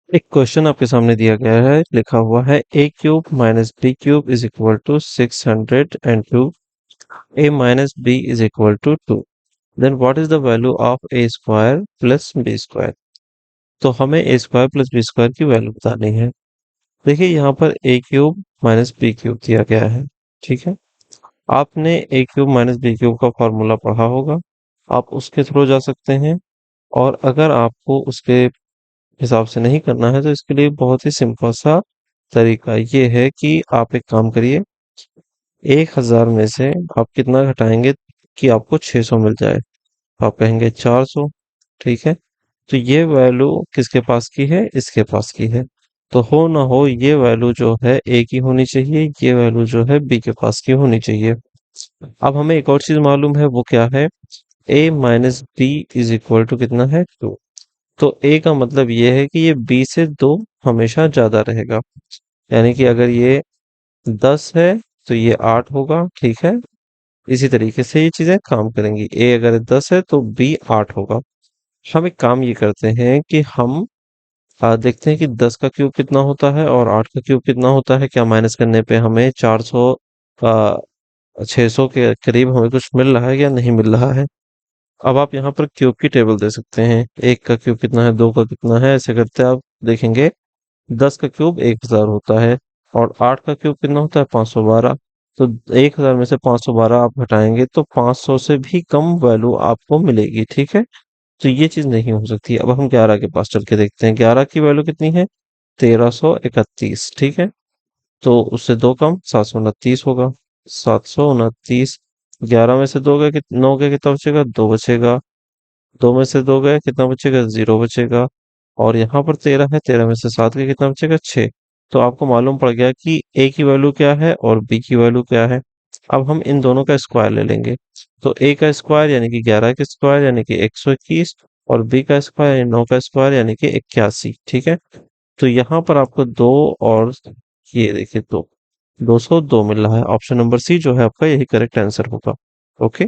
एक क्वेश्चन आपके सामने दिया गया है, लिखा हुआ है a cube minus b cube is equal to 602, a minus b is equal to 2। Then what is the value of a square plus b square. तो हमें a square plus b square की वैल्यू बतानी है। देखिए यहाँ पर a cube minus b cube दिया गया है। ठीक है, आपने a cube minus b cube का फॉर्मूला पढ़ा होगा, आप उसके थ्रू जा सकते हैं। और अगर आपको उसके हिसाब से नहीं करना है तो इसके लिए बहुत ही सिंपल सा तरीका ये है कि आप एक काम करिए, 1000 में से आप कितना घटाएंगे कि आपको 600 मिल जाए। आप कहेंगे 400। ठीक है, तो ये वैल्यू किसके पास की है, इसके पास की है। तो हो ना हो ये वैल्यू जो है ए की होनी चाहिए, ये वैल्यू जो है बी के पास की होनी चाहिए। अब हमें एक और चीज मालूम है, वो क्या है, a minus b is equal to कितना है, 2। तो ए का मतलब ये है कि ये बी से 2 हमेशा ज्यादा रहेगा। यानी कि अगर ये 10 है तो ये 8 होगा। ठीक है, इसी तरीके से ये चीजें काम करेंगी, ए अगर 10 है तो बी 8 होगा। हम एक काम ये करते हैं कि हम देखते हैं कि 10 का क्यूब कितना होता है और 8 का क्यूब कितना होता है। क्या माइनस करने पे हमें 400 आ, 600 के करीब हमें कुछ मिल रहा है या नहीं मिल रहा है। अब आप यहाँ पर क्यूब की टेबल दे सकते हैं, एक का क्यूब कितना है, दो का कितना है, ऐसे करते आप देखेंगे। 10 का क्यूब 1000 होता है और 8 का क्यूब कितना होता है, 512। तो 1000 में से 512 आप घटाएंगे तो 500 से भी कम वैल्यू आपको मिलेगी। ठीक है, तो ये चीज नहीं हो सकती। अब हम 11 के पास चल के देखते हैं, 11 की वैल्यू कितनी है, 1331। ठीक है, तो उससे दो कम 729 होगा। 729, 11 में से दो गए, 9 गए, कितना बचेगा, दो बचेगा। दो में से दो गए, कितना बचेगा, जीरो बचेगा। और यहाँ पर 13 है, 13 में से सात गए, कितना बचेगा, 6। तो आपको मालूम पड़ गया कि ए की वैल्यू क्या है और बी की वैल्यू क्या है। अब हम इन दोनों का स्क्वायर ले लेंगे। तो ए का स्क्वायर यानी कि 11 का स्क्वायर यानी कि 121, और बी का स्क्वायर यानी 9 का स्क्वायर यानी कि 81। ठीक है, तो यहाँ पर आपको दो, और ये देखिए दो, 202 मिल रहा है। ऑप्शन नंबर सी जो है आपका, यही करेक्ट आंसर होगा। ओके।